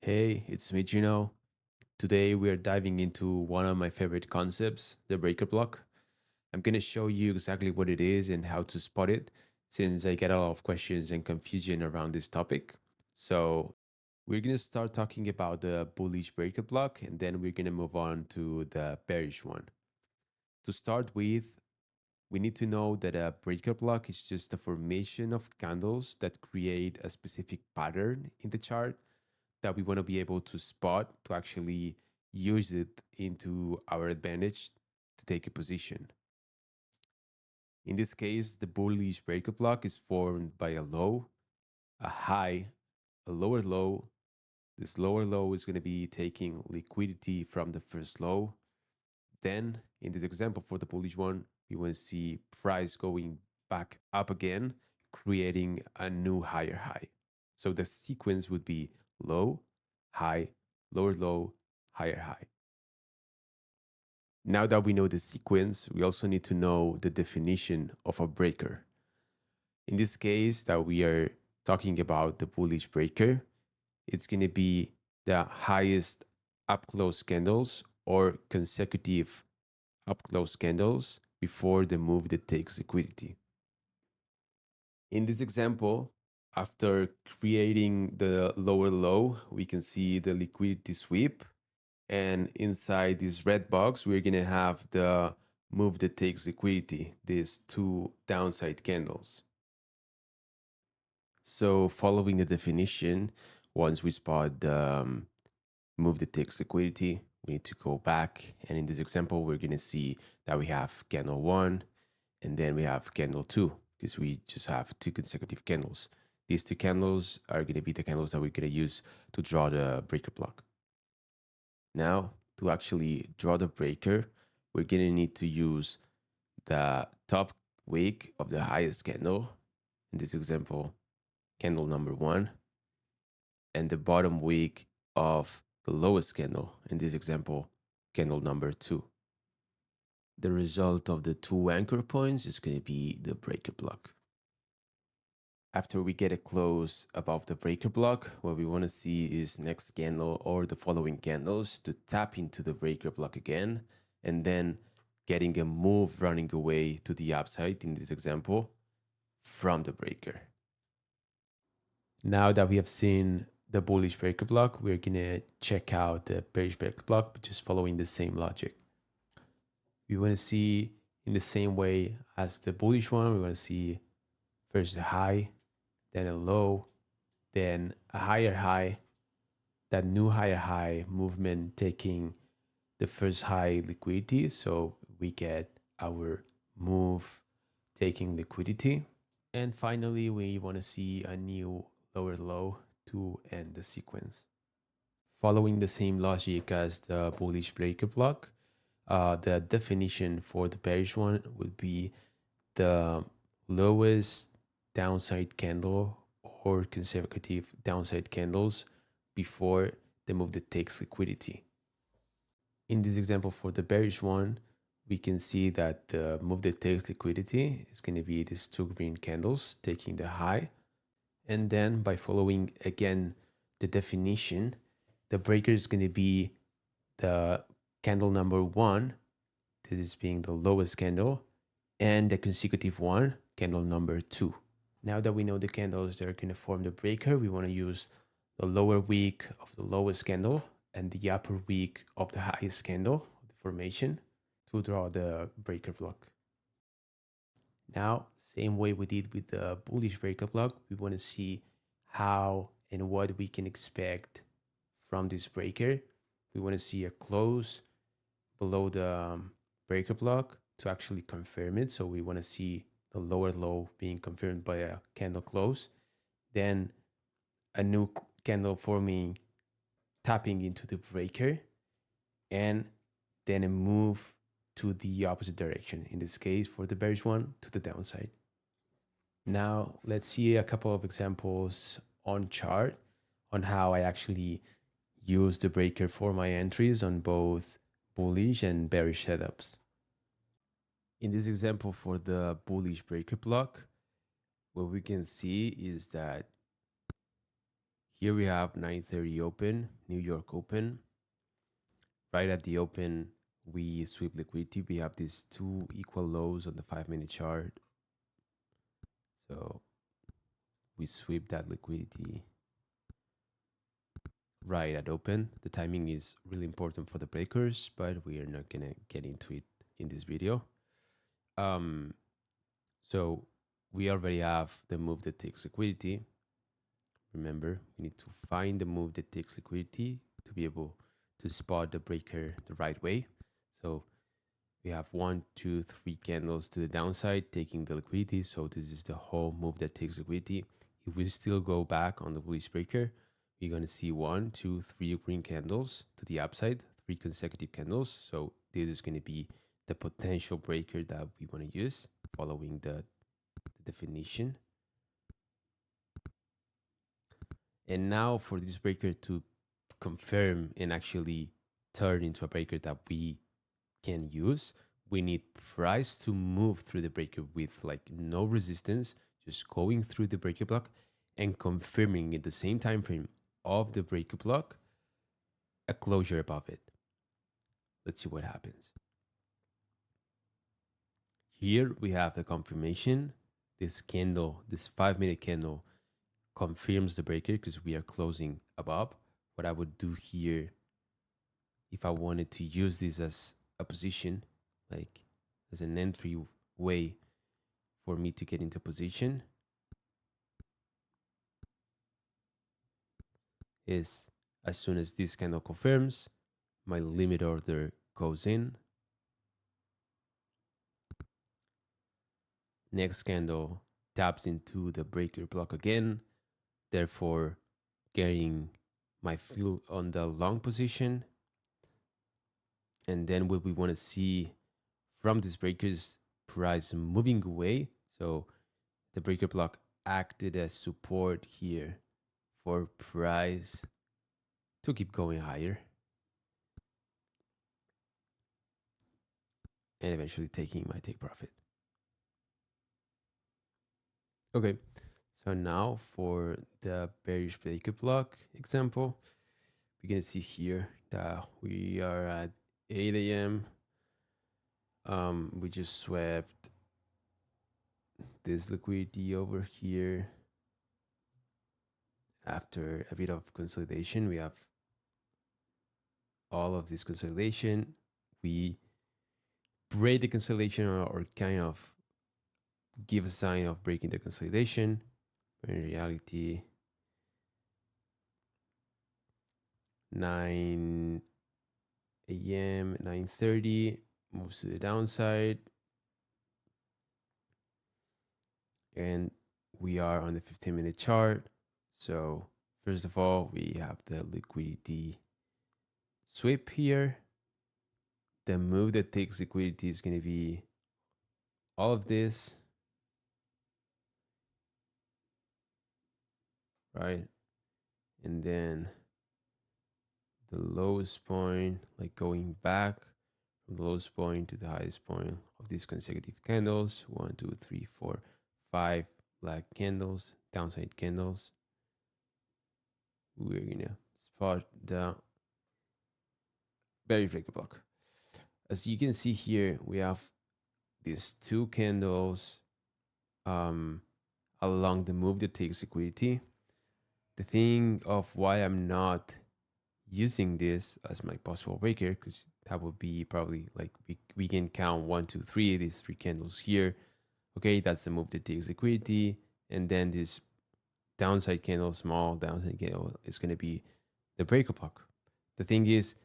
Hey, it's me, Gino. Today we are diving into one of my favorite concepts, the breaker block. I'm going to show you exactly what it is and how to spot it, since I get a lot of questions and confusion around this topic. So, we're going to start talking about the bullish breaker block, and then we're going to move on to the bearish one. To start with, we need to know that a breaker block is just a formation of candles that create a specific pattern in the chart that we want to be able to spot to actually use it into our advantage to take a position. In this case, the bullish breaker block is formed by a low, a high, a lower low. This lower low is going to be taking liquidity from the first low. Then, in this example for the bullish one, we want to see price going back up again, creating a new higher high. So the sequence would be low, high, lower low, higher high. Now that we know the sequence, we also need to know the definition of a breaker. In this case that we are talking about the bullish breaker, it's going to be the highest up close candles or consecutive up close candles before the move that takes liquidity. In this example, after creating the lower low, we can see the liquidity sweep. And inside this red box, we're going to have the move that takes liquidity, these two downside candles. So following the definition, once we spot the move that takes liquidity, we need to go back. And in this example, we're going to see that we have candle 1 and then we have candle 2 because we just have two consecutive candles. These two candles are going to be the candles that we're going to use to draw the breaker block. Now, to actually draw the breaker, we're going to need to use the top wick of the highest candle, in this example, candle number 1, and the bottom wick of the lowest candle, in this example, candle number 2. The result of the two anchor points is going to be the breaker block. After we get a close above the breaker block, what we want to see is next candle or the following candles to tap into the breaker block again, and then getting a move running away to the upside in this example from the breaker. Now that we have seen the bullish breaker block, we're going to check out the bearish breaker block, just following the same logic. We want to see in the same way as the bullish one, we want to see first a high, then a low, then a higher high, that new higher high movement taking the first high liquidity. So we get our move taking liquidity. And finally, we want to see a new lower low to end the sequence. Following the same logic as the bullish breaker block, the definition for the bearish one would be the lowest downside candle or consecutive downside candles before the move that takes liquidity. In this example for the bearish one, we can see that the move that takes liquidity is going to be these two green candles taking the high. And then by following again the definition, the breaker is going to be the candle number 1, this is being the lowest candle, and the consecutive one, candle number 2. Now that we know the candles that are going to form the breaker, we want to use the lower wick of the lowest candle and the upper wick of the highest candle, the formation, to draw the breaker block. Now, same way we did with the bullish breaker block, we want to see how and what we can expect from this breaker. We want to see a close below the breaker block to actually confirm it. So we want to see the lower low being confirmed by a candle close, then a new candle forming, tapping into the breaker, and then a move to the opposite direction. In this case, for the bearish one, to the downside. Now let's see a couple of examples on chart on how I actually use the breaker for my entries on both bullish and bearish setups. In this example for the bullish breaker block, what we can see is that Here we have 9:30 open, New York open. Right at the open, we sweep liquidity. We have these two equal lows on the 5-minute chart. So we sweep that liquidity right at open. The timing is really important for the breakers, but we are not gonna get into it in this video. So we already have the move that takes liquidity. Remember, we need to find the move that takes liquidity to be able to spot the breaker the right way. So we have 1, 2, 3 candles to the downside taking the liquidity. So this is the whole move that takes liquidity. If we still go back on the bullish breaker, we're going to see 1, 2, 3 green candles to the upside, 3 consecutive candles. So this is going to be the potential breaker that we want to use following the definition. And now for this breaker to confirm and actually turn into a breaker that we can use, we need price to move through the breaker with like no resistance, just going through the breaker block and confirming in the same time frame of the breaker block a closure above it. Let's see what happens. Here we have the confirmation. This candle, this 5-minute candle, confirms the breaker because we are closing above. What I would do here, if I wanted to use this as a position, like as an entry way for me to get into position, is as soon as this candle confirms, my limit order goes in. Next candle taps into the breaker block again, therefore getting my fill on the long position. And then what we want to see from this breaker is price moving away. So the breaker block acted as support here for price to keep going higher and eventually taking my take profit. Okay, so now for the bearish breaker block example, we're gonna see here that we are at 8 a.m. We just swept this liquidity over here. After a bit of consolidation, we have all of this consolidation. We break the consolidation or kind of give a sign of breaking the consolidation. But in reality, 9 a.m., 9:30 moves to the downside. And we are on the 15-minute chart. So first of all, we have the liquidity sweep here. The move that takes liquidity is going to be all of this, right? And then the lowest point, like going back from the lowest point to the highest point of these consecutive candles. 1, 2, 3, 4, 5 black candles, downside candles. We're gonna spot the bearish breaker block. As you can see here, we have these two candles along the move that takes liquidity. The thing of why I'm not using this as my possible breaker, because that would be probably like we can count 1, 2, 3, these 3 candles here. Okay, that's the move that takes liquidity. And then this downside candle, small downside candle, is going to be the breaker block. The thing is,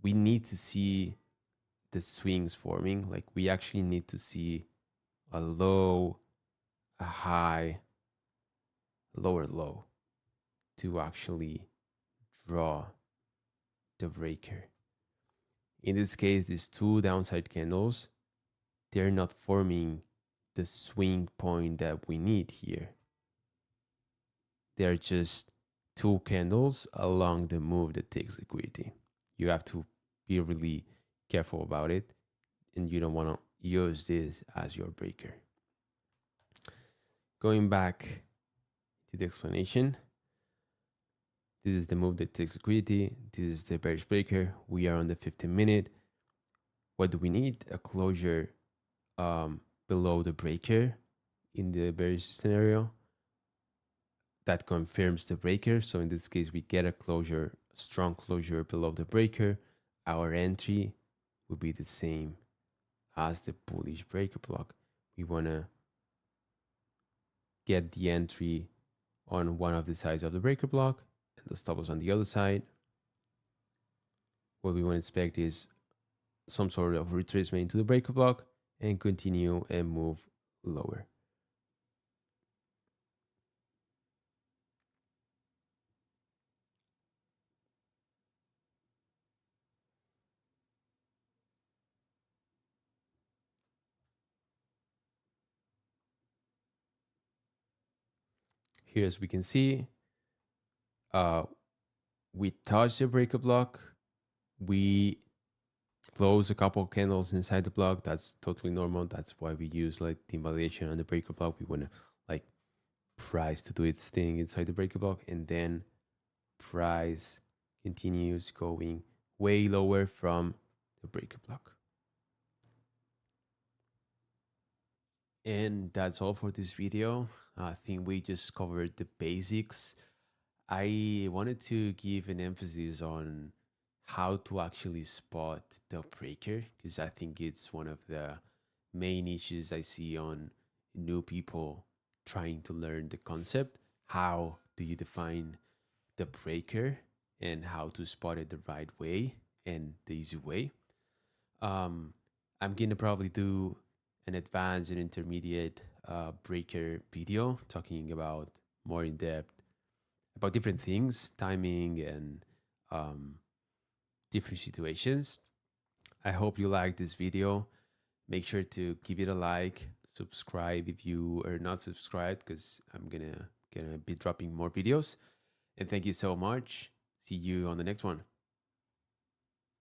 we need to see the swings forming. Like we actually need to see a low, a high, lower low to actually draw the breaker. In this case, these two downside candles, they're not forming the swing point that we need here. They're just two candles along the move that takes liquidity. You have to be really careful about it, and you don't want to use this as your breaker. Going back to the explanation, This is the move that takes liquidity. This is the bearish breaker. We are on the 15-minute. What do we need? A closure below the breaker in the bearish scenario that confirms the breaker. So in this case, we get a closure, strong closure below the breaker. Our entry will be the same as the bullish breaker block. We want to get the entry on one of the sides of the breaker block and the stop loss on the other side. What we want to expect is some sort of retracement into the breaker block and continue and move lower. Here, as we can see, we touch the breaker block. We close a couple of candles inside the block. That's totally normal. That's why we use like the invalidation on the breaker block. We want to like price to do its thing inside the breaker block, and then price continues going way lower from the breaker block. And that's all for this video. I think we just covered the basics. I wanted to give an emphasis on how to actually spot the breaker, because I think it's one of the main issues I see on new people trying to learn the concept. How do you define the breaker and how to spot it the right way and the easy way? I'm gonna probably do an advanced and intermediate breaker video talking about more in depth about different things, timing and different situations. I hope you like this video. Make sure to give it a like, subscribe if you are not subscribed, because I'm gonna be dropping more videos. And thank you so much. See you on the next one.